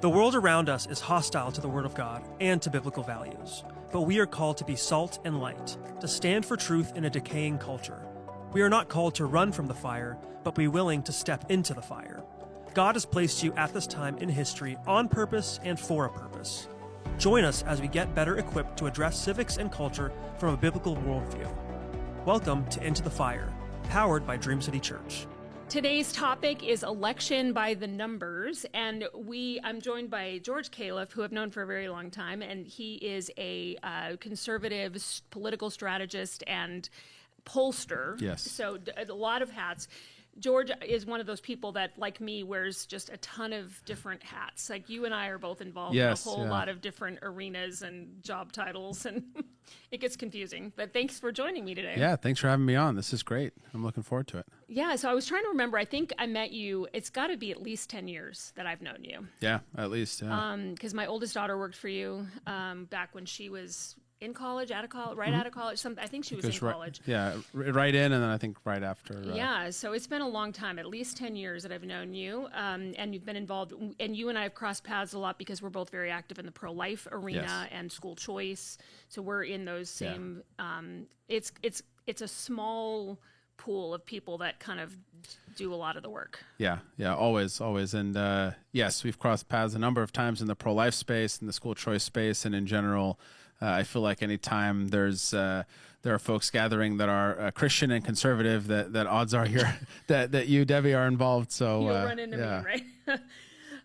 The world around us is hostile to the Word of God and to biblical values, but we are called to be salt and light, to stand for truth in a decaying culture. We are not called to run from the fire, but be willing to step into the fire. God has placed you at this time in history on purpose and for a purpose. Join us as we get better equipped to address civics and culture from a biblical worldview. Welcome to Into the Fire, powered by Dream City Church. Today's topic is election by the numbers, and I'm joined by George Khalaf, who I've known for a very long time, and he is a conservative political strategist and pollster. Yes. So a lot of hats. George is one of those people that, like me, wears just a ton of different hats. Like you and I are both involved in a whole lot of different arenas and job titles, and it gets confusing. But thanks for joining me today. Yeah, thanks for having me on. This is great. I'm looking forward to it. Yeah, so I was trying to remember. I think I met you, it's got to be at least 10 years that I've known you. Yeah, at least, yeah. Because my oldest daughter worked for you back when she was in college, out of college, out of college. I think she was in college. Right in, and then I think right after. Yeah, so it's been a long time, at least 10 years that I've known you, and you've been involved, and you and I have crossed paths a lot because we're both very active in the pro-life arena and school choice. So we're in those same. It's a small pool of people that kind of do a lot of the work. Yeah, always. And yes, we've crossed paths a number of times in the pro-life space, in the school choice space, and in general. I feel like anytime there are folks gathering that are Christian and conservative, that odds are that you, Debi, are involved. So you'll run into me,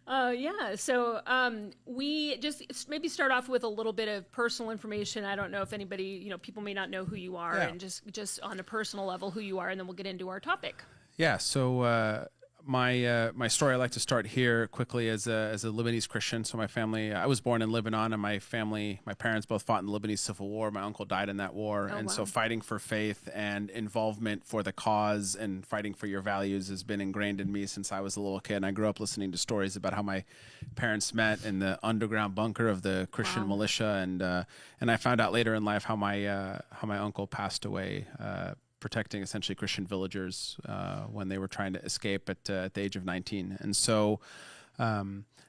right? So we just maybe start off with a little bit of personal information. I don't know if anybody, people may not know who you are, and just on a personal level who you are, and then we'll get into our topic. Yeah. So. My story, I like to start here quickly as a Lebanese Christian. So my family, I was born in Lebanon, and my parents both fought in the Lebanese Civil War. My uncle died in that war. So fighting for faith and involvement for the cause and fighting for your values has been ingrained in me since I was a little kid. And I grew up listening to stories about how my parents met in the underground bunker of the Christian militia. And I found out later in life how my uncle passed away, protecting essentially Christian villagers when they were trying to escape at the age of 19. And so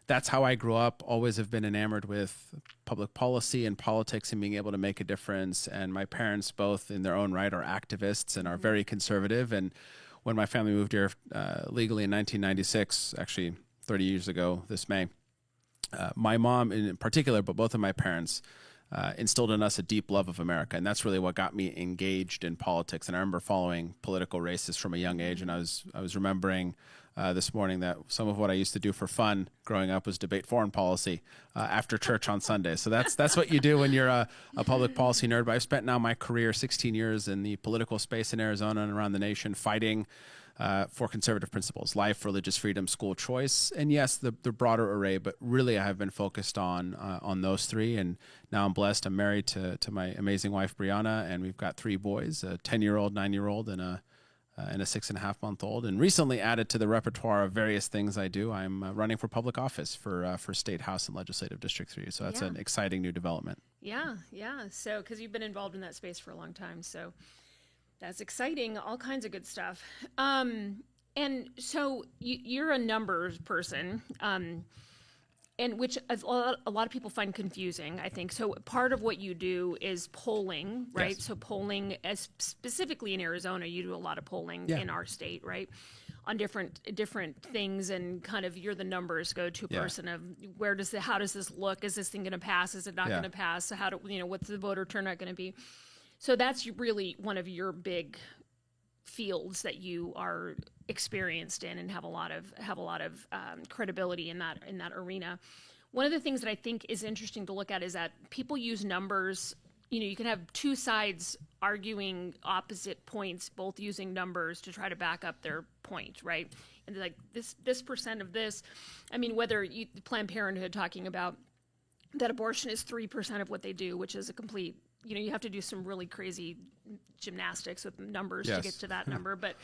that's how I grew up, always have been enamored with public policy and politics and being able to make a difference. And my parents both in their own right are activists and are very conservative. And when my family moved here legally in 1996, actually 30 years ago this May, my mom in particular, but both of my parents, instilled in us a deep love of America. And that's really what got me engaged in politics. And I remember following political races from a young age. And I was remembering this morning that some of what I used to do for fun growing up was debate foreign policy after church on Sunday. So that's what you do when you're a public policy nerd. But I've spent now my career, 16 years in the political space in Arizona and around the nation, fighting for conservative principles, life, religious freedom, school choice, and yes, the broader array. But really, I have been focused on those three. And now I'm blessed. I'm married to my amazing wife, Brianna, and we've got 3 boys, a 10-year-old, 9-year-old, and a 6.5-month-old. And recently added to the repertoire of various things I do, I'm running for public office for State House and Legislative District 3. So that's an exciting new development. Yeah. So because you've been involved in that space for a long time, so. That's exciting, all kinds of good stuff. And so you're a numbers person, and which a lot of people find confusing, I think. So part of what you do is polling, right? Yes. So polling, as specifically in Arizona, you do a lot of polling in our state, right? On different things, and kind of you're the numbers go-to person of how does this look? Is this thing going to pass? Is it not going to pass? So what's the voter turnout going to be? So that's really one of your big fields that you are experienced in and have a lot of credibility in that arena. One of the things that I think is interesting to look at is that people use numbers. You can have 2 sides arguing opposite points, both using numbers to try to back up their point, right? And like this percent of this. I mean, whether Planned Parenthood talking about that abortion is 3% of what they do, which is a complete. You have to do some really crazy gymnastics with numbers to get to that number. But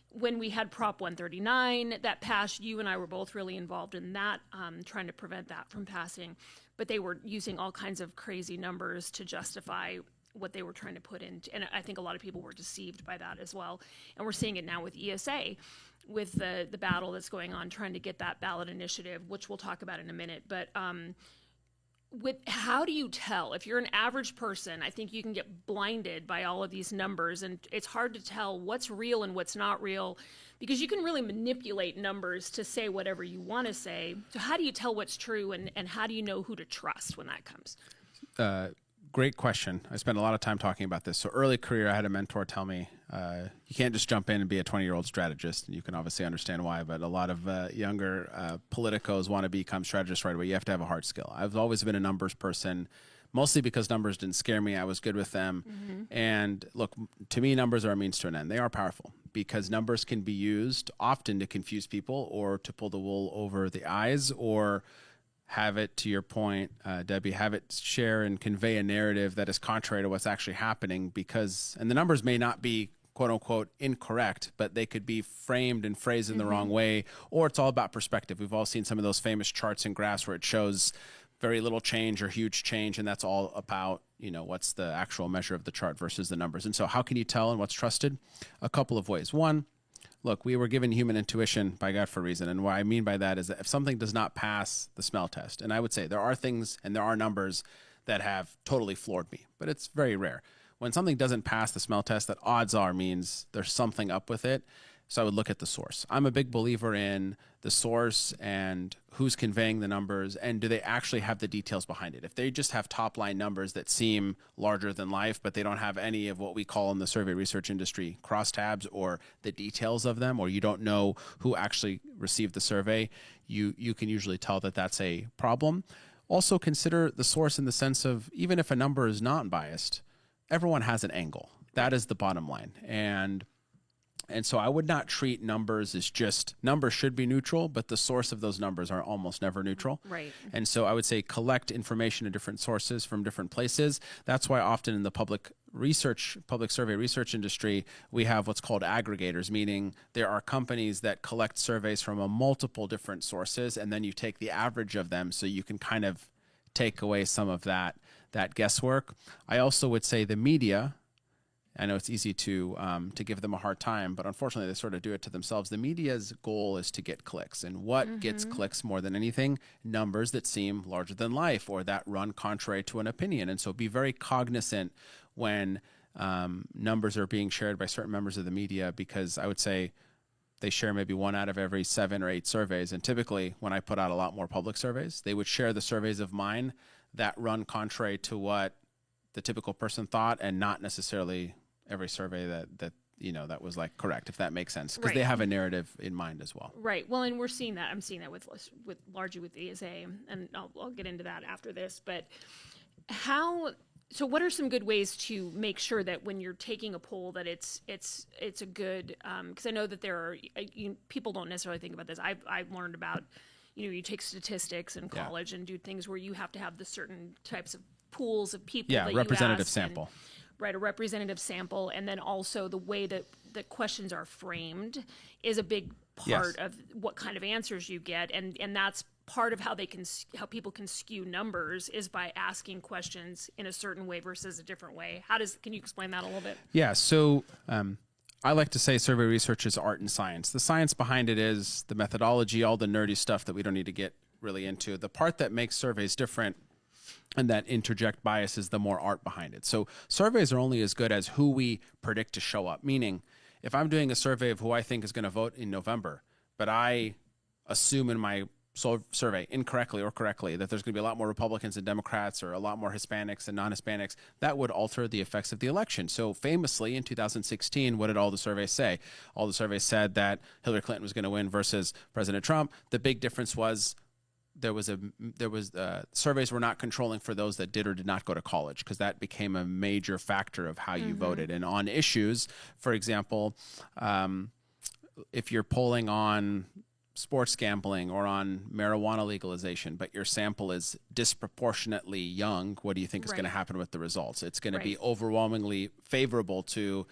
when we had Prop 139 that passed, you and I were both really involved in that, trying to prevent that from passing. But they were using all kinds of crazy numbers to justify what they were trying to put in. And I think a lot of people were deceived by that as well. And we're seeing it now with ESA, the battle that's going on, trying to get that ballot initiative, which we'll talk about in a minute. But how do you tell if you're an average person? I think you can get blinded by all of these numbers, and it's hard to tell what's real and what's not real, because you can really manipulate numbers to say whatever you want to say. So how do you tell what's true, and how do you know who to trust when that comes? Great question. I spent a lot of time talking about this. So early career, I had a mentor tell me, you can't just jump in and be a 20-year-old strategist. And you can obviously understand why, but a lot of younger politicos want to become strategists right away. You have to have a hard skill. I've always been a numbers person, mostly because numbers didn't scare me. I was good with them. And look, to me, numbers are a means to an end. They are powerful because numbers can be used often to confuse people or to pull the wool over the eyes, or have it, to your point, Debbie, have it share and convey a narrative that is contrary to what's actually happening, and the numbers may not be quote unquote incorrect, but they could be framed and phrased in the wrong way, or it's all about perspective. We've all seen some of those famous charts and graphs where it shows very little change or huge change, and that's all about, what's the actual measure of the chart versus the numbers. And so how can you tell and what's trusted? A couple of ways. One, look, we were given human intuition by God for a reason. And what I mean by that is that if something does not pass the smell test, and I would say there are things and there are numbers that have totally floored me, but it's very rare. When something doesn't pass the smell test, that odds are means there's something up with it. So I would look at the source. I'm a big believer in the source and who's conveying the numbers, and do they actually have the details behind it. If they just have top line numbers that seem larger than life, but they don't have any of what we call in the survey research industry crosstabs or the details of them, or you don't know who actually received the survey, you can usually tell that that's a problem. Also consider the source in the sense of, even if a number is not biased, everyone has an angle. That is the bottom line. And so I would not treat numbers as just, numbers should be neutral, but the source of those numbers are almost never neutral. Right. And so I would say collect information in different sources from different places. That's why often in the public survey research industry, we have what's called aggregators, meaning there are companies that collect surveys from a multiple different sources, and then you take the average of them so you can kind of take away some of that guesswork. I also would say the media, I know it's easy to give them a hard time, but unfortunately they sort of do it to themselves. The media's goal is to get clicks, and what gets clicks more than anything? Numbers that seem larger than life or that run contrary to an opinion. And so be very cognizant when numbers are being shared by certain members of the media, because I would say they share maybe 1 out of every 7 or 8 surveys. And typically when I put out a lot more public surveys, they would share the surveys of mine that run contrary to what the typical person thought, and not necessarily every survey that was like correct, if that makes sense, because they have a narrative in mind as well. Right. Well, and we're seeing that. I'm seeing that with largely with the ESA, and I'll get into that after this. But so what are some good ways to make sure that when you're taking a poll that it's a good, because I know that there are people don't necessarily think about this. I've learned about, you take statistics in college and do things where you have to have the certain types of pools of people. Yeah, that representative you ask, sample. Right, a representative sample, and then also the way that the questions are framed is a big part of what kind of answers you get, and that's part of how people can skew numbers, is by asking questions in a certain way versus a different way. Can you explain that a little bit? Yeah, so I like to say survey research is art and science. The science behind it is the methodology, all the nerdy stuff that we don't need to get really into. The part that makes surveys different and that interject bias is the more art behind it. So surveys are only as good as who we predict to show up. Meaning, if I'm doing a survey of who I think is going to vote in November, but I assume in my survey, incorrectly or correctly, that there's going to be a lot more Republicans than Democrats, or a lot more Hispanics than non-Hispanics, that would alter the effects of the election. So famously in 2016, what did all the surveys say? All the surveys said that Hillary Clinton was going to win versus President Trump. The big difference was surveys were not controlling for those that did or did not go to college, because that became a major factor of how you voted. And on issues, for example, if you're polling on sports gambling or on marijuana legalization, but your sample is disproportionately young, what do you think is going to happen with the results? It's going to be overwhelmingly favorable to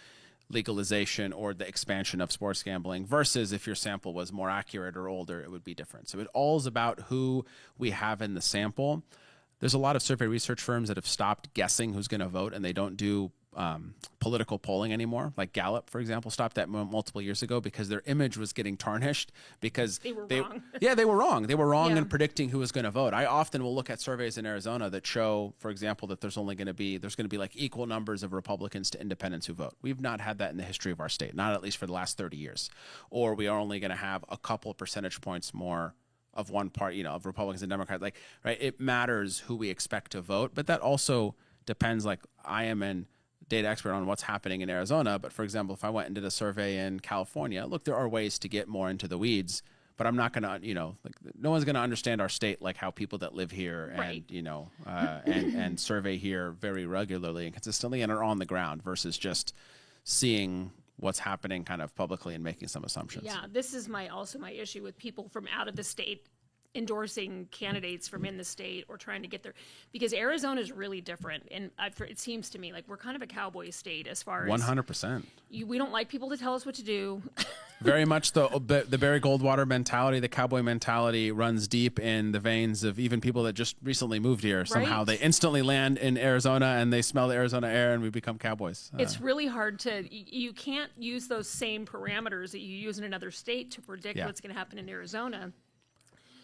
legalization or the expansion of sports gambling, versus if your sample was more accurate or older, it would be different. So it all is about who we have in the sample. There's a lot of survey research firms that have stopped guessing who's going to vote, and they don't do political polling anymore. Like Gallup, for example, stopped that multiple years ago because their image was getting tarnished because they were wrong. Yeah, they were wrong. They were wrong in predicting who was going to vote. I often will look at surveys in Arizona that show, for example, that there's going to be like equal numbers of Republicans to independents who vote. We've not had that in the history of our state, not at least for the last 30 years. Or we are only going to have a couple percentage points more of one party, of Republicans and Democrats. Like, right, it matters who we expect to vote, but that also depends. Like, I am an data expert on what's happening in Arizona, but for example, if I went and did a survey in California, look, there are ways to get more into the weeds, but I'm not going to, like, no one's going to understand our state like how people that live here right. and, and survey here very regularly and consistently and are on the ground versus just seeing what's happening kind of publicly and making some assumptions. Yeah, this is also my issue with people from out of the state endorsing candidates from in the state or trying to get there, because Arizona is really different. And it seems to me like we're kind of a cowboy state as far as 100%. We don't like people to tell us what to do. Very much the Barry Goldwater mentality, the cowboy mentality runs deep in the veins of even people that just recently moved here. Somehow Right. they instantly land in Arizona and they smell the Arizona air and we become cowboys. It's really hard you can't use those same parameters that you use in another state to predict what's going to happen in Arizona.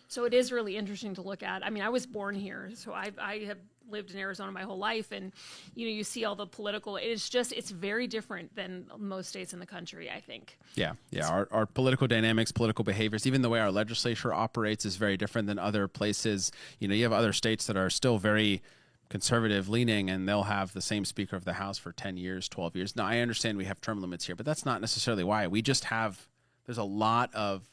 So it is really interesting to look at. I mean, I was born here, so I have lived in Arizona my whole life, and you see all the political. It's very different than most states in the country, I think. Yeah. Our political dynamics, political behaviors, even the way our legislature operates is very different than other places. You have other states that are still very conservative leaning, and they'll have the same Speaker of the House for 10 years, 12 years. Now, I understand we have term limits here, but that's not necessarily why. We just there's a lot of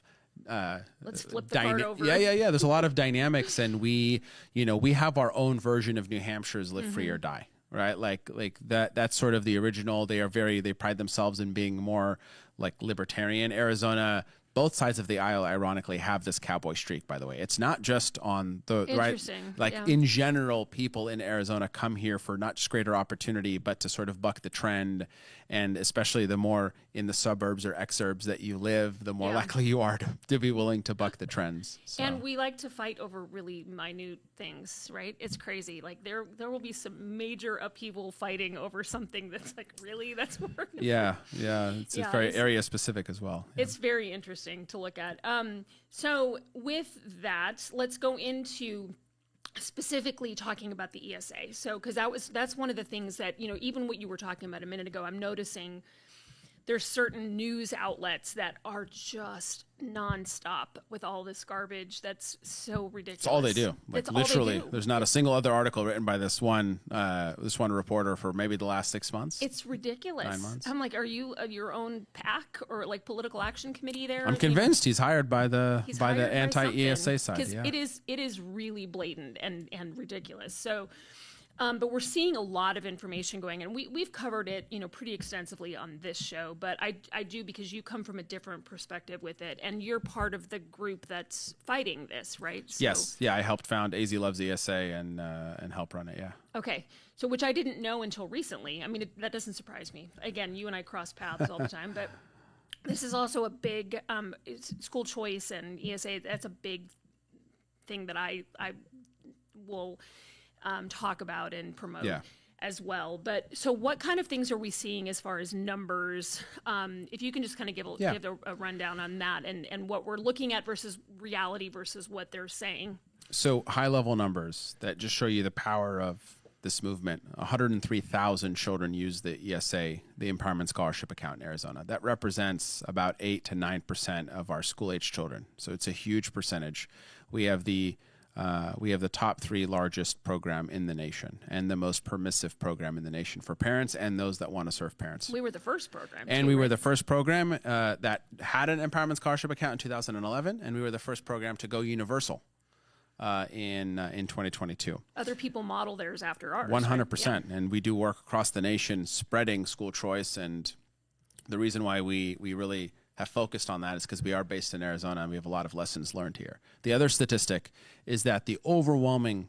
let's flip the card over. Yeah. There's a lot of dynamics, and we have our own version of New Hampshire's live free or die, right? Like that's sort of the original. They pride themselves in being more like libertarian. Arizona, both sides of the aisle, ironically, have this cowboy streak, by the way. It's not just on the right. Like in general, people in Arizona come here for not just greater opportunity, but to sort of buck the trend. And especially the more in the suburbs or exurbs that you live, the more likely you are to be willing to buck the trends. So. And we like to fight over really minute things, right? It's crazy. Like there will be some major upheaval fighting over something that's like, really? That's worth it? Yeah. It's very area specific as well. Yeah. It's very interesting to look at. So with that, let's go into specifically talking about the ESA. So, because that's one of the things that, even what you were talking about a minute ago, I'm noticing there's certain news outlets that are just nonstop with all this garbage. That's so ridiculous. It's all they do. Like literally, there's not a single other article written by this one reporter for maybe the last 6 months. It's ridiculous. 9 months. I'm like, are you your own PAC or like political action committee there? I'm convinced he's hired by the anti-ESA side. Because it is really blatant and ridiculous. So. But we're seeing a lot of information going, and we've covered it, pretty extensively on this show. But I do, because you come from a different perspective with it, and you're part of the group that's fighting this, right? So, yes, I helped found AZ Loves ESA and help run it. Yeah. Okay, so which I didn't know until recently. I mean, that doesn't surprise me. Again, you and I cross paths all the time, but this is also a big school choice and ESA. That's a big thing that I will. Talk about and promote as well. But so what kind of things are we seeing as far as numbers? If you can just kind of give a rundown on that and what we're looking at versus reality versus what they're saying. So high level numbers that just show you the power of this movement. 103,000 children use the ESA, the Empowerment Scholarship Account in Arizona. That represents about 8 to 9% of our school age children. So it's a huge percentage. We have the top 3 largest program in the nation and the most permissive program in the nation for parents and those that want to serve parents. We were the first program. And we were the first program that had an Empowerment Scholarship Account in 2011, and we were the first program to go universal in 2022. Other people model theirs after ours. 100%. Right? Yeah. And we do work across the nation spreading school choice. And the reason why we really have focused on that is because we are based in Arizona and we have a lot of lessons learned here. The other statistic is that the overwhelming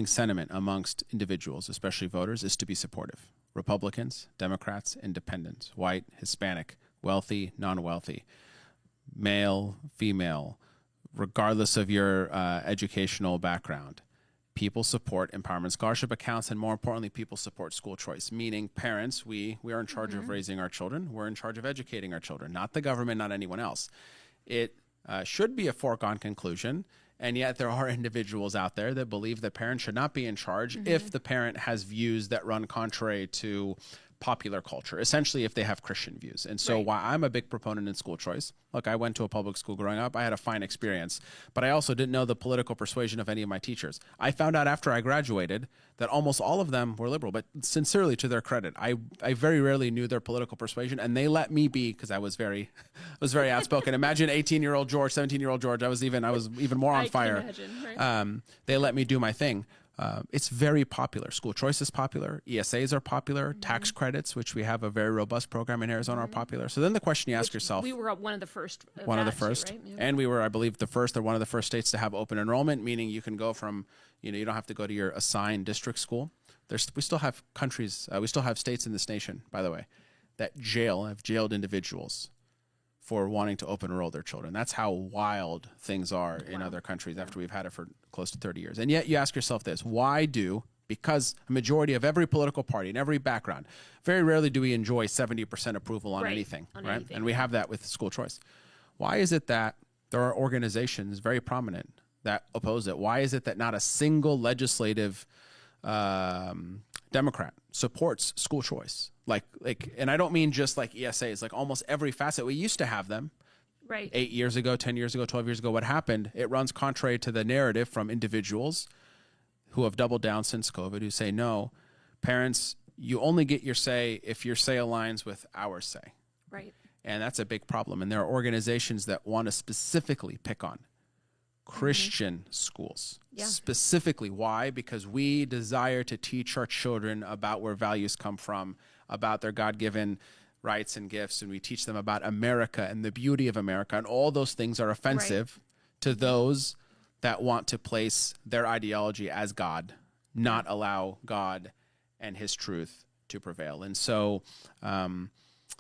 sentiment amongst individuals, especially voters, is to be supportive. Republicans, Democrats, independents, white, Hispanic, wealthy, non-wealthy, male, female, regardless of your educational background. people support empowerment scholarship accounts, and more importantly, people support school choice, meaning parents, we are in charge of raising our children. We're in charge of educating our children, not the government, not anyone else. It should be a foregone conclusion, and yet there are individuals out there that believe that parents should not be in charge if the parent has views that run contrary to popular culture, essentially if they have Christian views. And so while I'm a big proponent in school choice, look, I went to a public school growing up. I had a fine experience, but I also didn't know the political persuasion of any of my teachers. I found out after I graduated that almost all of them were liberal, but sincerely, to their credit, I very rarely knew their political persuasion, and they let me be, because I was very outspoken. Imagine 18-year-old George, 17-year-old George. I was even more on fire. Imagine, right? They let me do my thing. It's very popular. School choice is popular. ESAs are popular. Tax credits, which we have a very robust program in Arizona, are popular. So then the question you ask yourself. We were one of the first. One of the first. Right? Yeah. And we were, I believe, the first or one of the first states to have open enrollment, meaning you can go from, you don't have to go to your assigned district school. We still have we still have states in this nation, by the way, that have jailed individuals for wanting to open enroll their children. That's how wild things are in other countries after we've had it for close to 30 years. And yet you ask yourself this, because a majority of every political party in every background, very rarely do we enjoy 70% approval on anything, right? And we have that with school choice. Why is it that there are organizations very prominent that oppose it? Why is it that not a single legislative Democrat supports school choice? And I don't mean just like ESAs, like almost every facet. We used to have them. Right. 8 years ago, 10 years ago, 12 years ago. What happened? It runs contrary to the narrative from individuals who have doubled down since COVID, who say, no, parents, you only get your say if your say aligns with our say. Right. And that's a big problem. And there are organizations that want to specifically pick on Christian schools. Yeah. Specifically. Why? Because we desire to teach our children about where values come from, about their God-given rights and gifts, and we teach them about America and the beauty of America, and all those things are offensive to those that want to place their ideology as God, not allow God and his truth to prevail. And so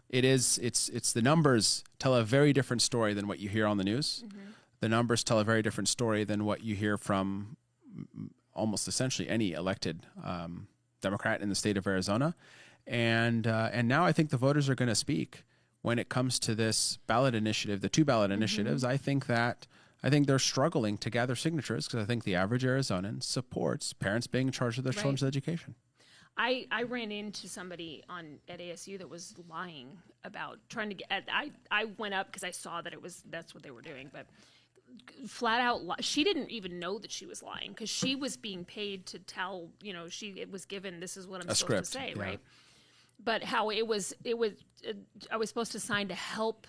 it's the numbers tell a very different story than what you hear on the news. The numbers tell a very different story than what you hear from almost essentially any elected Democrat in the state of Arizona. And now I think the voters are going to speak when it comes to this ballot initiative, the 2 ballot initiatives. I think they're struggling to gather signatures because I think the average Arizonan supports parents being in charge of their children's education. I ran into somebody at ASU that was lying about trying to get. I went up because I saw that that's what they were doing, but flat out she didn't even know that she was lying because she was being paid to tell. It was given, this is what I'm supposed to say, right? But how I was supposed to sign to help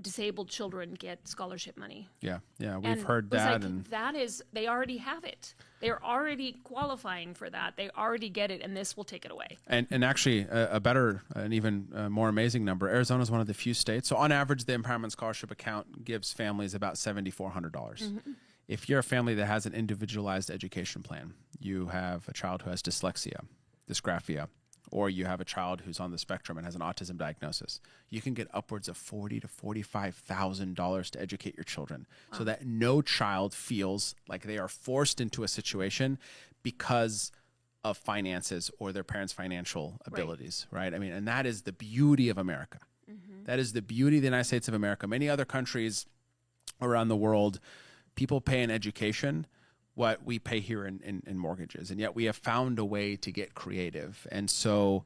disabled children get scholarship money. Yeah, we've heard that. And that is, they already have it. They're already qualifying for that. They already get it, and this will take it away. And actually, a better, an even more amazing number, Arizona is one of the few states. So on average, the Empowerment Scholarship account gives families about $7,400. If you're a family that has an individualized education plan, you have a child who has dyslexia, dysgraphia, or you have a child who's on the spectrum and has an autism diagnosis, you can get upwards of $40,000 to $45,000 to educate your children, so that no child feels like they are forced into a situation because of finances or their parents' financial abilities, right? I mean, and that is the beauty of America. That is the beauty of the United States of America. Many other countries around the world, people pay in education what we pay here in mortgages, and yet we have found a way to get creative. And so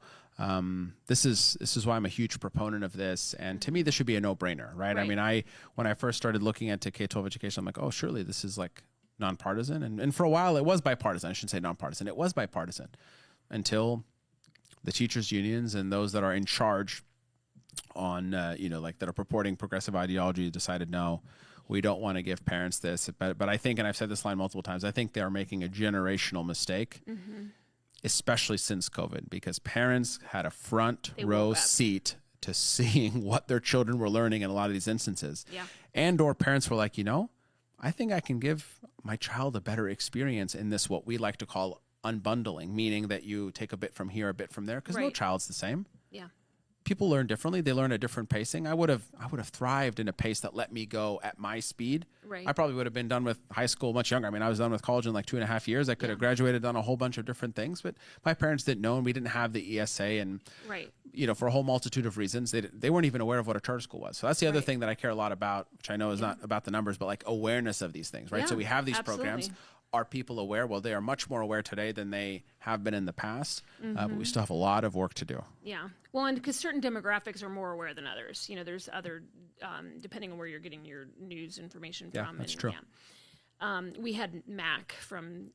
this is why I'm a huge proponent of this. And to me, this should be a no-brainer, right? I mean, when I first started looking into K-12 education, I'm like, oh, surely this is like nonpartisan. And for a while, it was bipartisan. I shouldn't say nonpartisan. It was bipartisan until the teachers' unions and those that are in charge on, that are purporting progressive ideology decided, no, we don't want to give parents this. But I think, and I've said this line multiple times, I think they are making a generational mistake, especially since COVID, because parents had a front row seat to seeing what their children were learning in a lot of these instances. And or parents were like, I think I can give my child a better experience in this, what we like to call unbundling, meaning that you take a bit from here, a bit from there, because no child's the same. People learn differently. They learn at different pacing. I would have thrived in a pace that let me go at my speed I probably would have been done with high school much younger. I mean, I was done with college in like 2.5 years. I could have graduated, done a whole bunch of different things, but my parents didn't know, and we didn't have the ESA, and for a whole multitude of reasons, they weren't even aware of what a charter school was. So that's the other thing that I care a lot about, which I know is not about the numbers, but like awareness of these things, right? So we have these programs. Are people aware? Well, they are much more aware today than they have been in the past, but we still have a lot of work to do. Yeah. Well, and because certain demographics are more aware than others. There's other, depending on where you're getting your news information from. Yeah, that's true. We had Mac from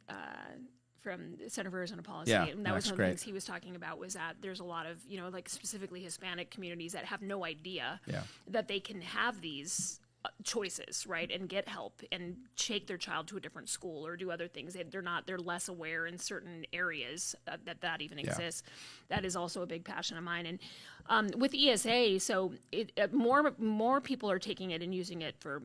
Center for Arizona Policy, and that was one of the things he was talking about, was that there's a lot of, like specifically Hispanic communities that have no idea that they can have these choices, right, and get help and take their child to a different school or do other things. They're less aware in certain areas that even exists. That is also a big passion of mine. And with ESA, so more people are taking it and using it for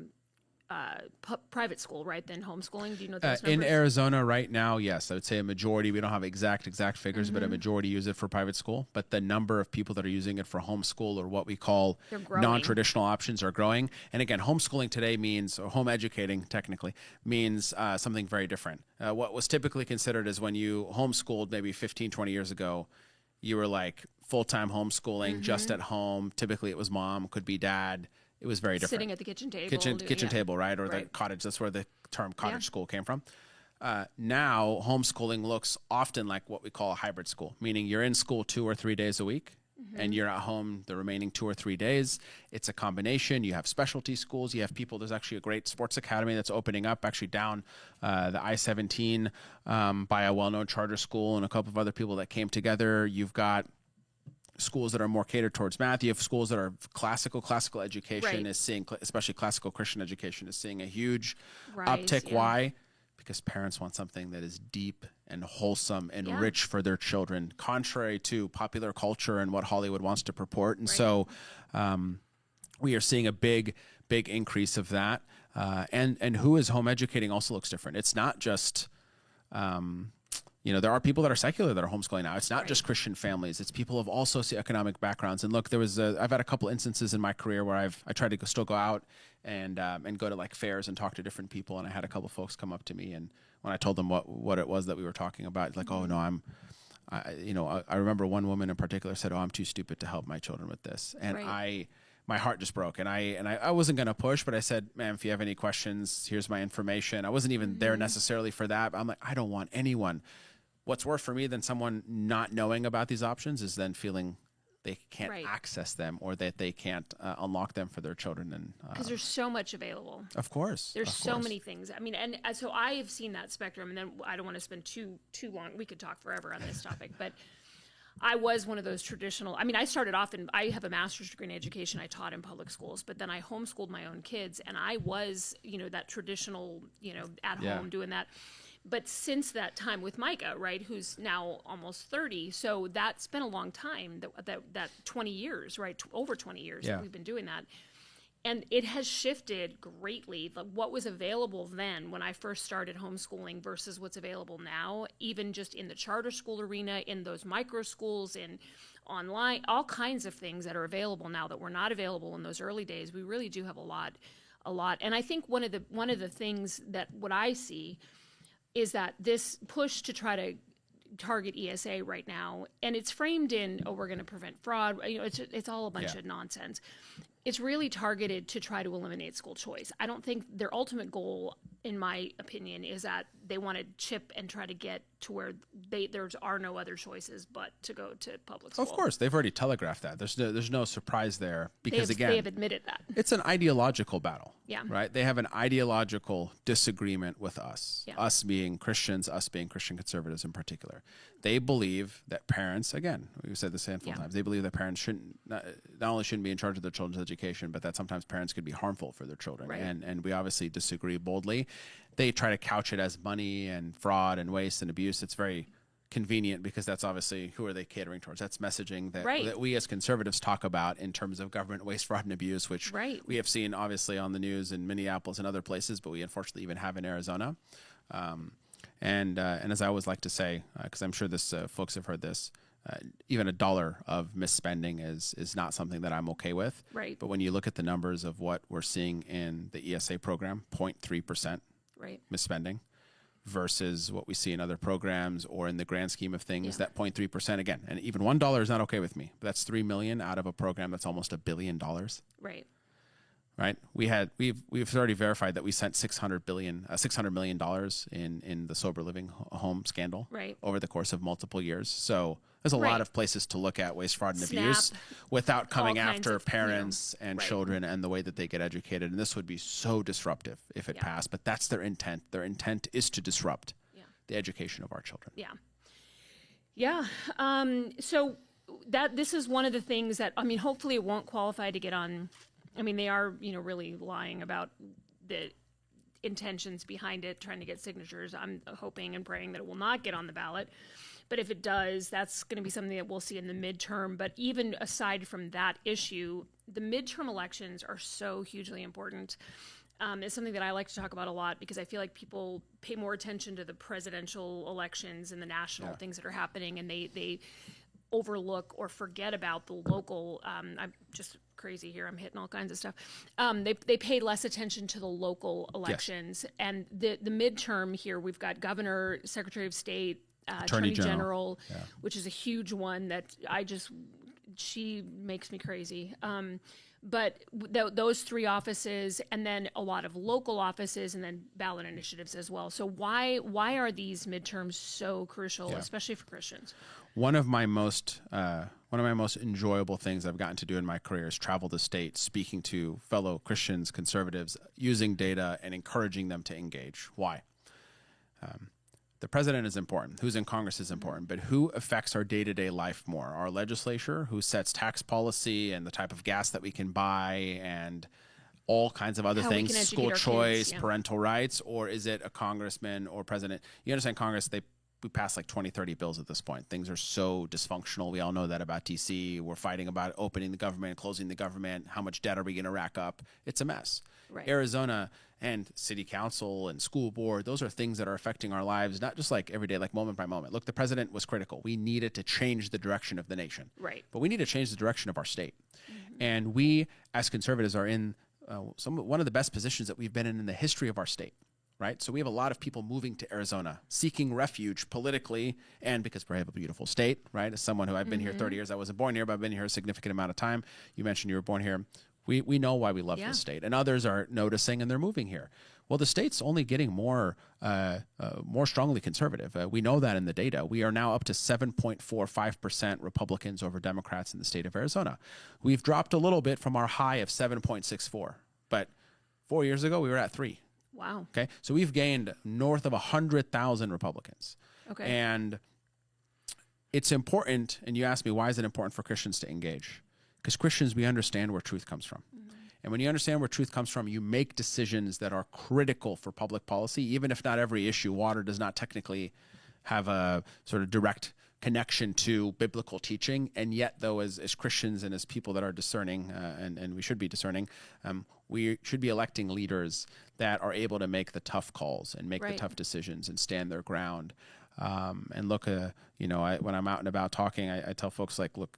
private school, right, than homeschooling. Do you know those numbers? In Arizona right now, yes, I would say a majority. We don't have exact figures, but a majority use it for private school. But the number of people that are using it for homeschool, or what we call non-traditional options, are growing. And again, homeschooling today means, or home educating technically, means something very different. What was typically considered as when you homeschooled maybe 15, 20 years ago, you were like full-time homeschooling, just at home. Typically it was mom, could be dad. It was very different. Sitting at the kitchen table. Kitchen table, right? Or the cottage. That's where the term cottage school came from. Now, homeschooling looks often like what we call a hybrid school, meaning you're in school 2 or 3 days a week, and you're at home the remaining 2 or 3 days. It's a combination. You have specialty schools. You have people. There's actually a great sports academy that's opening up actually down the I-17 by a well-known charter school and a couple of other people that came together. You've got schools that are more catered towards math. You have schools that are classical education is seeing, especially classical Christian education, is seeing a huge uptick. Why? Because parents want something that is deep and wholesome and rich for their children, contrary to popular culture and what Hollywood wants to purport. And so we are seeing a big increase of that. And who is home educating also looks different. It's not just there are people that are secular that are homeschooling now. It's not just Christian families. It's people of all socioeconomic backgrounds. And look, I've had a couple instances in my career where I tried to still go out and go to like fairs and talk to different people. And I had a couple folks come up to me, and when I told them what it was that we were talking about, like, oh no, I remember one woman in particular said, oh, I'm too stupid to help my children with this. And my heart just broke, and I wasn't going to push, but I said, ma'am, if you have any questions, here's my information. I wasn't even there necessarily for that. But I'm like, I don't want anyone. What's worse for me than someone not knowing about these options is then feeling they can't access them, or that they can't unlock them for their children. And because there's so much available. Of course. There's so many things. I mean, and so I have seen that spectrum, and then I don't want to spend too long. We could talk forever on this topic, but I was one of those traditional. I mean, I started off I have a master's degree in education. I taught in public schools, but then I homeschooled my own kids, and I was, that traditional, at home doing that. But since that time with Micah, right, who's now almost 30, so that's been a long time, that 20 years, right, over 20 years that we've been doing that. And it has shifted greatly. What was available then when I first started homeschooling versus what's available now, even just in the charter school arena, in those micro schools, in online, all kinds of things that are available now that were not available in those early days. We really do have a lot. And I think one of the things that what I see is that this push to try to target ESA right now, and it's framed in, we're going to prevent fraud. It's all a bunch of nonsense. It's really targeted to try to eliminate school choice. I don't think their ultimate goal, in my opinion, is that they want to chip and try to get to where there are no other choices but to go to public school. Of course, they've already telegraphed that. There's no surprise there, because they have admitted that. It's an ideological battle. Yeah. Right? They have an ideological disagreement with us, us being Christians, us being Christian conservatives in particular. They believe that parents, again, we've said this a handful of times, they believe that parents not only shouldn't be in charge of their children's education, but that sometimes parents could be harmful for their children. Right. And we obviously disagree boldly. They try to couch it as money and fraud and waste and abuse. It's very convenient, because that's obviously, who are they catering towards? That's messaging that we as conservatives talk about in terms of government waste, fraud, and abuse, which we have seen obviously on the news in Minneapolis and other places, but we unfortunately even have in Arizona. And as I always like to say, because I'm sure folks have heard this, even $1 of misspending is not something that I'm okay with. Right. But when you look at the numbers of what we're seeing in the ESA program, 0.3% Right. misspending versus what we see in other programs or in the grand scheme of things, that 0.3% again, and even $1 is not okay with me. But that's $3 million out of a program that's almost $1 billion. Right. Right. We've already verified that we sent $600 million in the sober living home scandal over the course of multiple years. So there's a lot of places to look at waste, fraud, and abuse without coming after parents and children and the way that they get educated. And this would be so disruptive if it passed. But that's their intent. Their intent is to disrupt the education of our children. Yeah. Yeah. So this is one of the things that, I mean, hopefully it won't qualify to get on. I mean, they are, really lying about the intentions behind it, trying to get signatures. I'm hoping and praying that it will not get on the ballot. But if it does, that's going to be something that we'll see in the midterm. But even aside from that issue, the midterm elections are so hugely important. It's something that I like to talk about a lot because I feel like people pay more attention to the presidential elections and the national things that are happening, and they overlook or forget about the local. I'm just crazy here. I'm hitting all kinds of stuff. They pay less attention to the local elections, and the midterm here. We've got governor, secretary of state, attorney general, which is a huge one that she makes me crazy. But those three offices, and then a lot of local offices, and then ballot initiatives as well. So why are these midterms so crucial, especially for Christians? One of my most enjoyable things I've gotten to do in my career is travel the state, speaking to fellow Christians, conservatives, using data and encouraging them to engage. Why? The president is important. Who's in Congress is important. But who affects our day-to-day life more? Our legislature, who sets tax policy and the type of gas that we can buy and all kinds of other things, school choice, parental rights, or is it a congressman or president? You understand Congress, we passed like 20, 30 bills at this point. Things are so dysfunctional. We all know that about DC. We're fighting about opening the government, closing the government. How much debt are we going to rack up? It's a mess. Right. Arizona and city council and school board, those are things that are affecting our lives, not just like every day, like moment by moment. Look, the president was critical. We needed to change the direction of the nation. Right. But we need to change the direction of our state. Mm-hmm. And we, as conservatives, are in one of the best positions that we've been in the history of our state. Right. So we have a lot of people moving to Arizona, seeking refuge politically, and because we have a beautiful state, right? As someone who I've been here 30 years, I wasn't born here, but I've been here a significant amount of time. You mentioned you were born here. We know why we love this state, and others are noticing and they're moving here. Well, the state's only getting more strongly conservative. We know that in the data. We are now up to 7.45% Republicans over Democrats in the state of Arizona. We've dropped a little bit from our high of 7.64, but 4 years ago we were at 3. Wow. Okay. So we've gained north of 100,000 Republicans. Okay. And it's important, and you asked me, why is it important for Christians to engage? Because Christians, we understand where truth comes from. Mm-hmm. And when you understand where truth comes from, you make decisions that are critical for public policy, even if not every issue. Water does not technically have a sort of direct connection to biblical teaching. And yet, though, as Christians and as people that are discerning, and we should be discerning, we should be electing leaders that are able to make the tough calls and make the tough decisions and stand their ground. And look, when I'm out and about talking, I tell folks, like, look,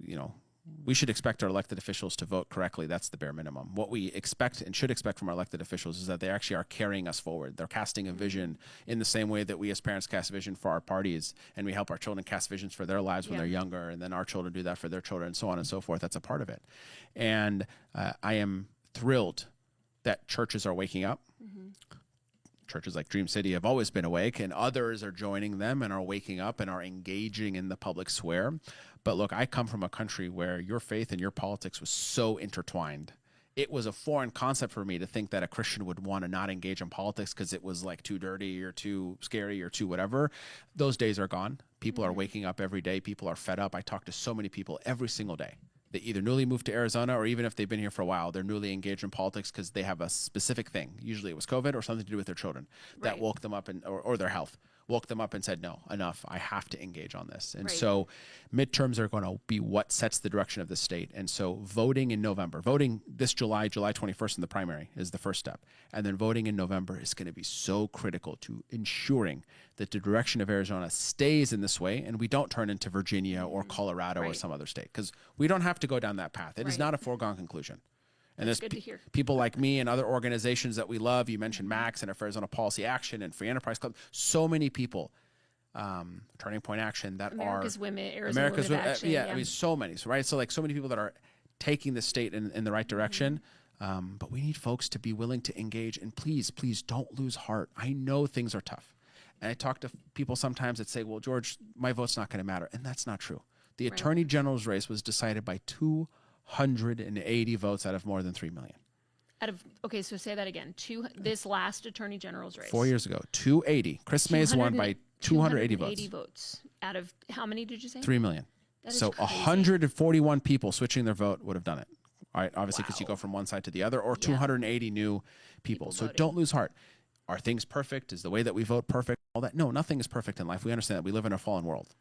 we should expect our elected officials to vote correctly. That's the bare minimum. What we expect and should expect from our elected officials is that they actually are carrying us forward. They're casting a vision in the same way that we as parents cast vision for our parties, and we help our children cast visions for their lives when they're younger, and then our children do that for their children, and so on and so forth. That's a part of it. And I am thrilled that churches are waking up. Mm-hmm. Churches like Dream City have always been awake, and others are joining them and are waking up and are engaging in the public square. But look, I come from a country where your faith and your politics was so intertwined. It was a foreign concept for me to think that a Christian would want to not engage in politics because it was like too dirty or too scary or too whatever. Those days are gone. People are waking up every day. People are fed up. I talk to so many people every single day. They either newly moved to Arizona, or even if they've been here for a while, they're newly engaged in politics because they have a specific thing. Usually it was COVID or something to do with their children that woke them up, or their health. woke them up and said, no, enough. I have to engage on this. And Right. so midterms are going to be what sets the direction of the state. And so voting in November, voting this July 21st in the primary is the first step. And then voting in November is going to be so critical to ensuring that the direction of Arizona stays in this way and we don't turn into Virginia or Colorado or Right. some other state, because we don't have to go down that path. It is Right. not a foregone conclusion. And That's there's good to hear. people like me and other organizations that we love. You mentioned Max and Arizona Policy Action and Free Enterprise Club. So many people, Turning Point Action, that America's are Women, Arizona Women of Action. I mean, so many, right? So like so many people that are taking the state in the right direction. But we need folks to be willing to engage. And please, please don't lose heart. I know things are tough. And I talk to people sometimes that say, well, George, my vote's not going to matter. And that's not true. The Attorney General's race was decided by 280 votes out of more than 3 million. Okay, so say that again. This last Attorney General's race. 4 years ago, 280. Chris Mays won by 280 votes. Votes. Out of how many did you say? 3 million. That is So crazy. 141 people switching their vote would have done it. All right, obviously because you go from one side to the other, or 280 new people. So voting. don't lose heart. Are things perfect? Is the way that we vote perfect? All that? No, nothing is perfect in life. We understand that we live in a fallen world.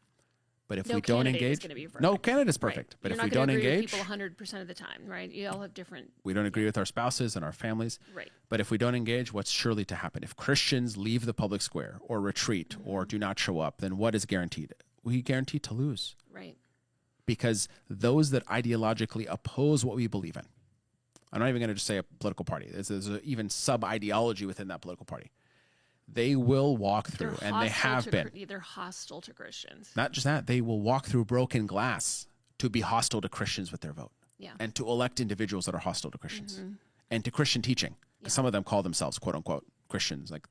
But if No we don't candidate is engage, gonna be no perfect. candidate's Right. perfect. But You're if not we gonna don't agree with engage, people 100% of the time, right? You all have different. we don't agree with our spouses and our families. Right. But if we don't engage, what's surely to happen? If Christians leave the public square or retreat or do not show up, then what is guaranteed? We guaranteed to lose, Right. because those that ideologically oppose what we believe in, I'm not even going to just say a political party. There's even sub-ideology within that political party. They will walk through, and they have been. They're hostile to Christians. Not just that, they will walk through broken glass to be hostile to Christians with their vote. Yeah. And to elect individuals that are hostile to Christians and to Christian teaching. Because some of them call themselves, quote unquote, Christians. Like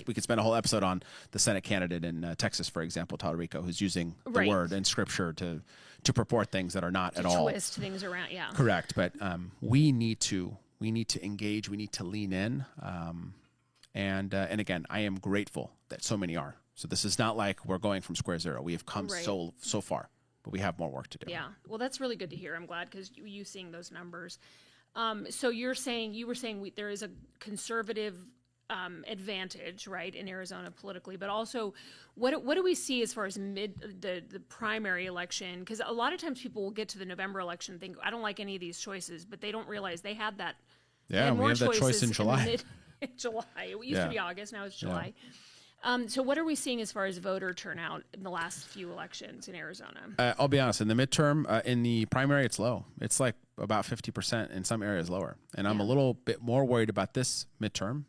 we could spend a whole episode on the Senate candidate in Texas, for example, Talarico, who's using the word and scripture to purport things that are not at all. Twist things around, yeah. Correct. But we need to engage. We need to lean in. And again, I am grateful that so many are. So this is not like we're going from square zero. We have come so far, but we have more work to do. Yeah. Well, that's really good to hear. I'm glad because you seeing those numbers. So you were saying there is a conservative advantage, right, in Arizona politically, but also what do we see as far as the primary election? Because a lot of times people will get to the November election and think, I don't like any of these choices, but they don't realize they had that. Yeah, we have that choice in July. July. It used to be August. Now it's July. So what are we seeing as far as voter turnout in the last few elections in Arizona? I'll be honest. In the midterm, in the primary, it's low. It's like about 50%, in some areas lower. And I'm a little bit more worried about this midterm,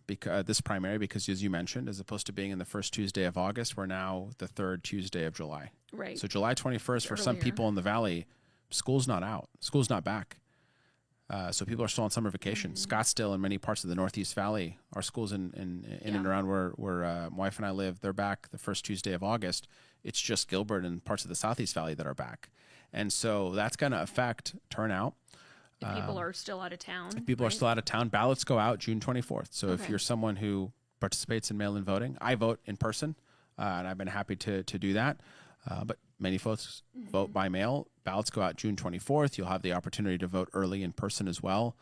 this primary, because as you mentioned, as opposed to being in the first Tuesday of August, we're now the third Tuesday of July. Right. So July 21st, for some people in the Valley, school's not out. School's not back. So people are still on summer vacation. Scottsdale and many parts of the Northeast Valley, our schools in and around where my wife and I live, they're back the first Tuesday of August. It's just Gilbert and parts of the Southeast Valley that are back. And so that's going to affect turnout. If people are still out of town. If people are still out of town, ballots go out June 24th. So if you're someone who participates in mail-in voting, I vote in person, and I've been happy to do that. But many folks vote by mail. Ballots go out June 24th. You'll have the opportunity to vote early in person as well.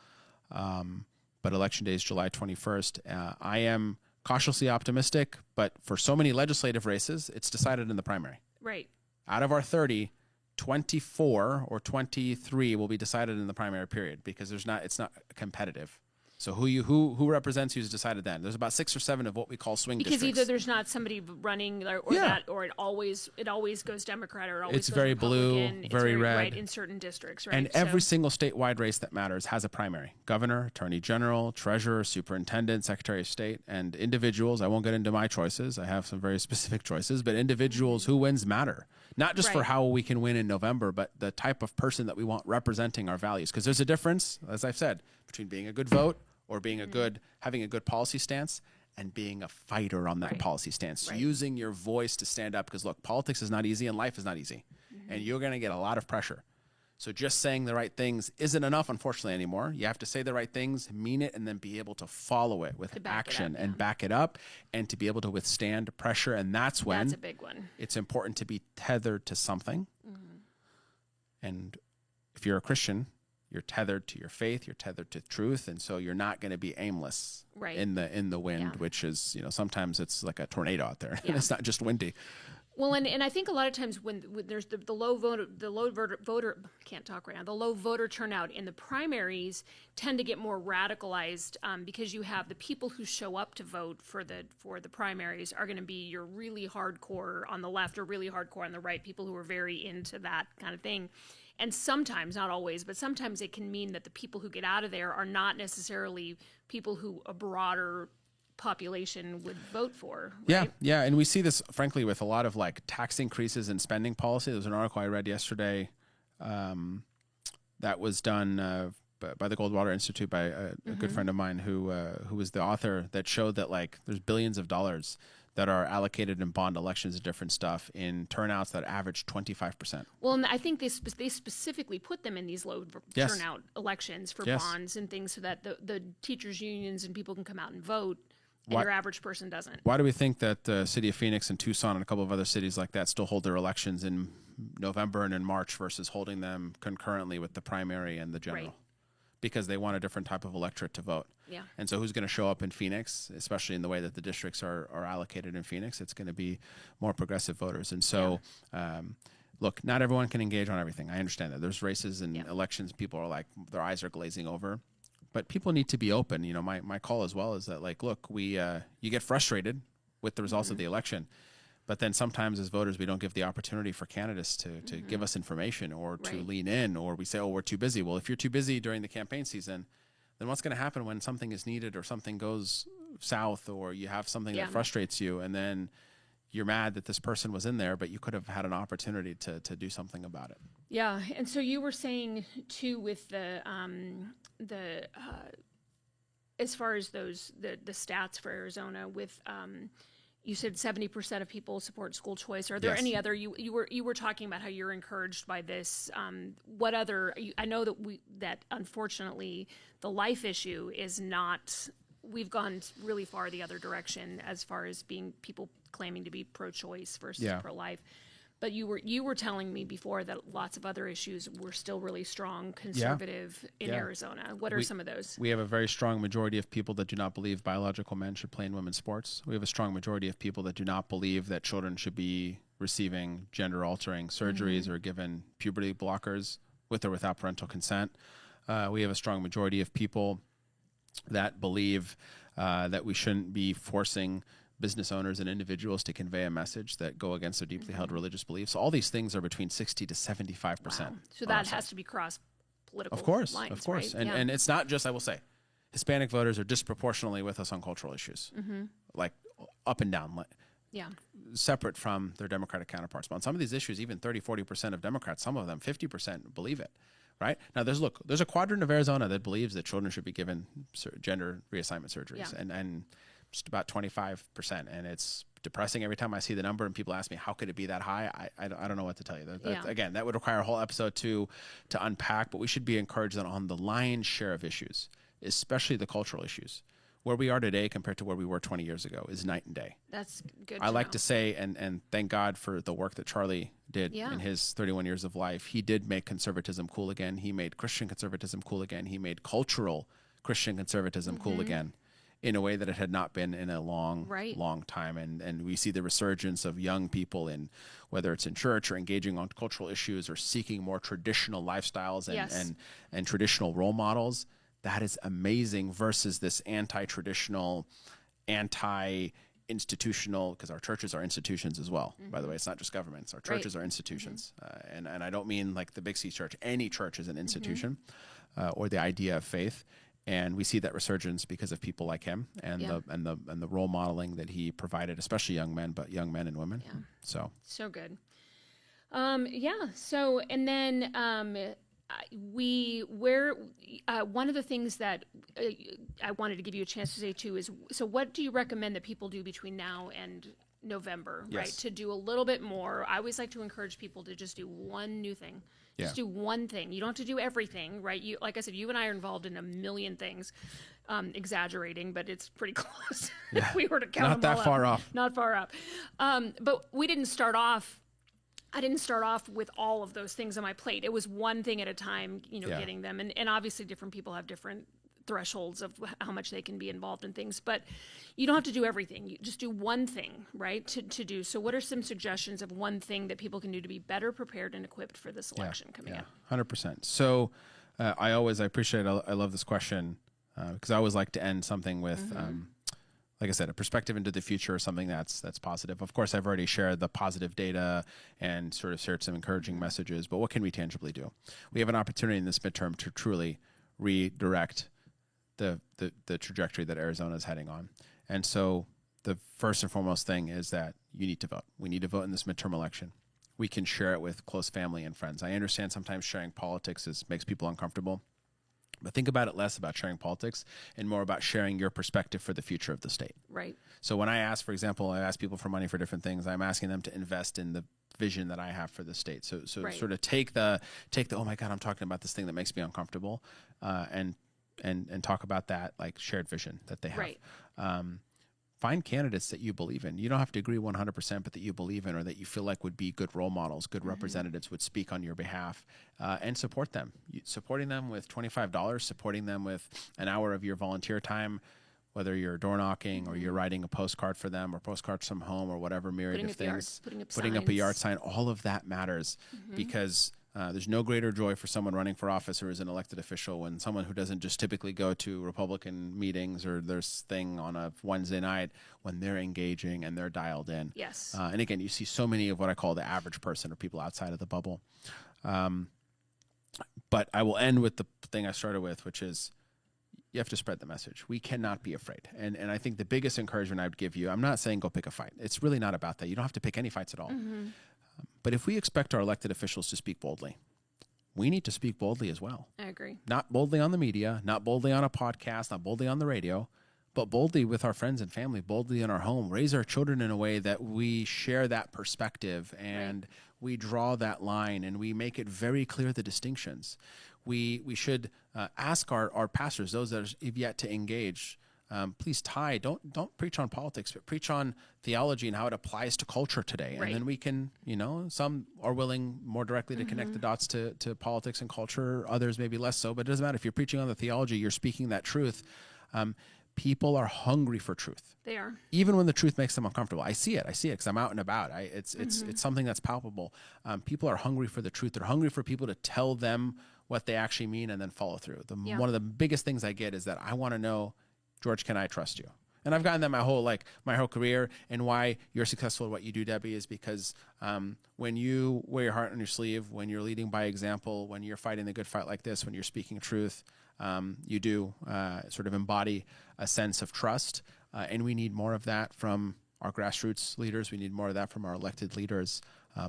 But Election Day is July 21st. I am cautiously optimistic, but for so many legislative races, it's decided in the primary. Right. Out of our 30, 24 or 23 will be decided in the primary period because it's not competitive. So who represents who's decided then? There's about 6 or 7 of what we call swing districts. Because either there's not somebody running or it always goes Democrat or it always it's goes very Republican. blue, very red. Right, in certain districts, right? And every single statewide race that matters has a primary. Governor, Attorney General, Treasurer, Superintendent, Secretary of State, and individuals. I won't get into my choices. I have some very specific choices, but individuals who wins matter. Not just for how we can win in November, but the type of person that we want representing our values. Because there's a difference, as I've said, between being a good vote or being having a good policy stance and being a fighter on that policy stance, using your voice to stand up. Because look, politics is not easy and life is not easy, and you're going to get a lot of pressure. So just saying the right things isn't enough, unfortunately, anymore. You have to say the right things, mean it, and then be able to follow it with action and back it up, and to be able to withstand pressure. And that's when that's a big one. It's important to be tethered to something. And if you're a Christian, you're tethered to your faith, you're tethered to truth, and so you're not going to be aimless Right. in the wind, which is, sometimes it's like a tornado out there. And it's not just windy. Well, and I think a lot of times when there's the low voter can't talk right now, the low voter turnout in the primaries tend to get more radicalized because you have the people who show up to vote for the primaries are going to be your really hardcore on the left or really hardcore on the right, people who are very into that kind of thing. And sometimes, not always, but sometimes it can mean that the people who get out of there are not necessarily people who a broader population would vote for. Right? Yeah. And we see this, frankly, with a lot of like tax increases and spending policy. There was an article I read yesterday that was done by the Goldwater Institute by a good friend of mine who was the author, that showed that like there's billions of dollars that are allocated in bond elections and different stuff in turnouts that average 25%. Well, and I think they specifically put them in these low turnout elections for bonds and things so that the teachers' unions and people can come out and vote, and your average person doesn't. Why do we think that the city of Phoenix and Tucson and a couple of other cities like that still hold their elections in November and in March versus holding them concurrently with the primary and the general? Right. Because they want a different type of electorate to vote. Yeah. And so who's going to show up in Phoenix, especially in the way that the districts are allocated in Phoenix? It's going to be more progressive voters. And so, look, not everyone can engage on everything. I understand that. There's races and elections, people are like, their eyes are glazing over. But people need to be open. My call as well is that, like, look, you get frustrated with the results of the election. But then sometimes as voters, we don't give the opportunity for candidates to give us information or to lean in, or we say, oh, we're too busy. Well, if you're too busy during the campaign season, then what's going to happen when something is needed or something goes south or you have something that frustrates you, and then you're mad that this person was in there, but you could have had an opportunity to do something about it. Yeah, and so you were saying too with the as far as the stats for Arizona with you said 70% of people support school choice. Are there any other? You were talking about how you're encouraged by this. What other? I know that unfortunately the life issue is not. We've gone really far the other direction as far as being people claiming to be pro-choice versus pro-life. But you were telling me before that lots of other issues were still really strong conservative in Arizona. What are some of those? We have a very strong majority of people that do not believe biological men should play in women's sports. We have a strong majority of people that do not believe that children should be receiving gender-altering surgeries or given puberty blockers with or without parental consent. We have a strong majority of people that believe that we shouldn't be forcing business owners and individuals to convey a message that go against their deeply held religious beliefs. All these things are between 60 to 75%. Wow. So that has to be cross political lines, of course. Right? And it's not just, I will say, Hispanic voters are disproportionately with us on cultural issues, like up and down, separate from their Democratic counterparts. But on some of these issues, even 30, 40% of Democrats, some of them 50% believe it. Right now, there's a quadrant of Arizona that believes that children should be given gender reassignment surgeries, and just about 25%, and it's depressing every time I see the number and people ask me, how could it be that high? I don't know what to tell you. Again, that would require a whole episode to unpack, but we should be encouraged that on the lion's share of issues, especially the cultural issues, where we are today compared to where we were 20 years ago is night and day. That's good. I like to say, and thank God for the work that Charlie did in his 31 years of life. He did make conservatism cool again. He made Christian conservatism cool again. He made cultural Christian conservatism cool again, in a way that it had not been in a long time. And we see the resurgence of young people in, whether it's in church or engaging on cultural issues or seeking more traditional lifestyles and traditional role models. That is amazing versus this anti-traditional, anti-institutional, because our churches are institutions as well. By the way, it's not just governments. Our churches are institutions. And I don't mean like the Big C church. Any church is an institution or the idea of faith. And we see that resurgence because of people like him and the role modeling that he provided, especially young men, but young men and women. Yeah. So good. So, and then one of the things that I wanted to give you a chance to say too is, so what do you recommend that people do between now and November, right? To do a little bit more. I always like to encourage people to just do one new thing. Just do one thing. You don't have to do everything, right? You, like I said, you and I are involved in a million things, exaggerating, but it's pretty close. If we were to count not them that all far up. off. Not far off. But we didn't start off I didn't start off with all of those things on my plate. It was one thing at a time, getting them. And obviously different people have different thresholds of how much they can be involved in things, but you don't have to do everything. You just do one thing, right, to do. So what are some suggestions of one thing that people can do to be better prepared and equipped for this election coming up? 100%. So I appreciate it. I love this question because I always like to end something with, like I said, a perspective into the future, something that's positive. Of course, I've already shared the positive data and sort of shared some encouraging messages, but what can we tangibly do? We have an opportunity in this midterm to truly redirect the trajectory that Arizona is heading on. And so the first and foremost thing is that you need to vote. We need to vote in this midterm election. We can share it with close family and friends. I understand sometimes sharing politics makes people uncomfortable, but think about it less about sharing politics and more about sharing your perspective for the future of the state. Right. So when I ask, for example, I ask people for money for different things, I'm asking them to invest in the vision that I have for the state. So right. sort of take the, oh my God, I'm talking about this thing that makes me uncomfortable, and talk about that like shared vision that they have. Right. Find candidates that you believe in. You don't have to agree 100%, but that you believe in or that you feel like would be good role models, good representatives, would speak on your behalf, and support them. Supporting them with $25, supporting them with an hour of your volunteer time, whether you're door knocking or you're writing a postcard for them or postcards from home or whatever myriad of things, putting up a yard sign, all of that matters because there's no greater joy for someone running for office or as an elected official when someone who doesn't just typically go to Republican meetings or their thing on a Wednesday night, when they're engaging and they're dialed in. Yes. And again, you see so many of what I call the average person or people outside of the bubble. But I will end with the thing I started with, which is you have to spread the message. We cannot be afraid. And I think the biggest encouragement I would give you, I'm not saying go pick a fight. It's really not about that. You don't have to pick any fights at all. But if we expect our elected officials to speak boldly, we need to speak boldly as well. I agree. Not boldly on the media, not boldly on a podcast, not boldly on the radio, but boldly with our friends and family, boldly in our home, raise our children in a way that we share that perspective and we draw that line and we make it very clear the distinctions. We should ask our pastors, those that have yet to engage, please don't preach on politics, but preach on theology and how it applies to culture today. And then we can, some are willing more directly to connect the dots to politics and culture, others maybe less so, but it doesn't matter. If you're preaching on the theology, you're speaking that truth. People are hungry for truth. They are. Even when the truth makes them uncomfortable. I see it because I'm out and about. It's something that's palpable. People are hungry for the truth. They're hungry for people to tell them what they actually mean and then follow through. One of the biggest things I get is that I want to know, George, can I trust you? And I've gotten that my whole career, and why you're successful at what you do, Debbie, is because when you wear your heart on your sleeve, when you're leading by example, when you're fighting the good fight like this, when you're speaking truth, you do sort of embody a sense of trust. And we need more of that from our grassroots leaders. We need more of that from our elected leaders.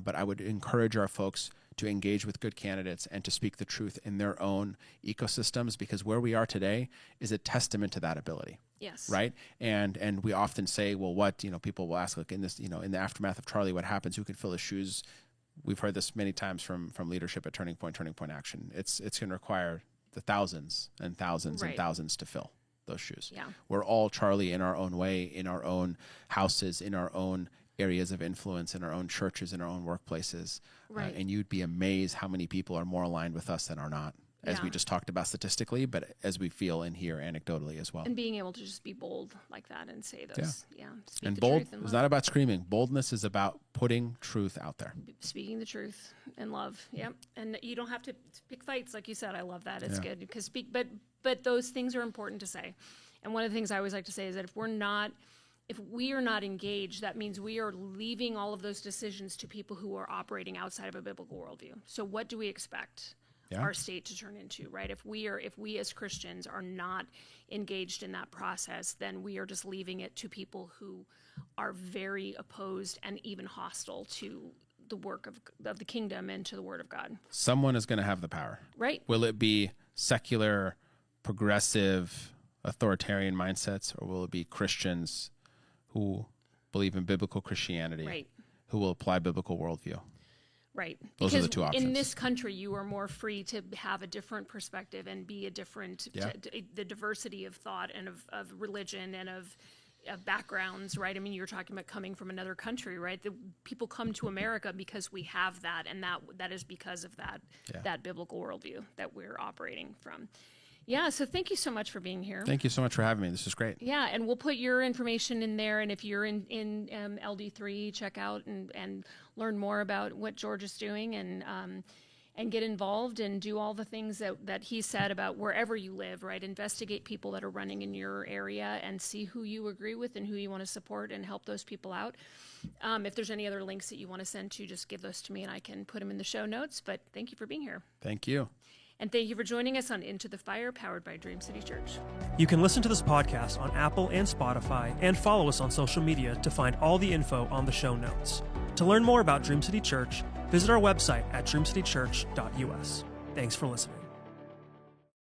But I would encourage our folks to engage with good candidates and to speak the truth in their own ecosystems, because where we are today is a testament to that ability. Yes. Right. And we often say, well, what, people will ask, like in this, in the aftermath of Charlie, what happens? Who can fill his shoes? We've heard this many times from leadership at Turning Point Action. It's going to require the thousands and thousands and thousands to fill those shoes. Yeah. We're all Charlie in our own way, in our own houses, in our own areas of influence, in our own churches, in our own workplaces. Right. And you'd be amazed how many people are more aligned with us than are not, as we just talked about statistically, but as we feel and hear anecdotally as well. And being able to just be bold like that and say those. Yeah. Speak And the bold truth in is love. not about screaming. Boldness is about putting truth out there. Speaking the truth in love. Yep. And you don't have to pick fights, like you said. I love that. It's good because but those things are important to say. And one of the things I always like to say is that if we are not engaged, that means we are leaving all of those decisions to people who are operating outside of a biblical worldview. So what do we expect our state to turn into, right? If we as Christians are not engaged in that process, then we are just leaving it to people who are very opposed and even hostile to the work of the kingdom and to the word of God. Someone is going to have the power. Right. Will it be secular, progressive, authoritarian mindsets, or will it be Christians who believe in biblical Christianity, who will apply biblical worldview? Right. Those because are the two options. In this country, you are more free to have a different perspective and be a different, the diversity of thought and of religion and of backgrounds, right? I mean, you're talking about coming from another country, right? The people come to America because we have that, and that is because of that biblical worldview that we're operating from. Yeah, so thank you so much for being here. Thank you so much for having me. This is great. Yeah, and we'll put your information in there, and if you're in LD3, check out and learn more about what George is doing, and get involved and do all the things that he said about wherever you live, right? Investigate people that are running in your area and see who you agree with and who you want to support and help those people out. If there's any other links that you want to send to, just give those to me and I can put them in the show notes. But thank you for being here. Thank you. And thank you for joining us on Into the Fire, powered by Dream City Church. You can listen to this podcast on Apple and Spotify and follow us on social media to find all the info on the show notes. To learn more about Dream City Church, visit our website at dreamcitychurch.us. Thanks for listening.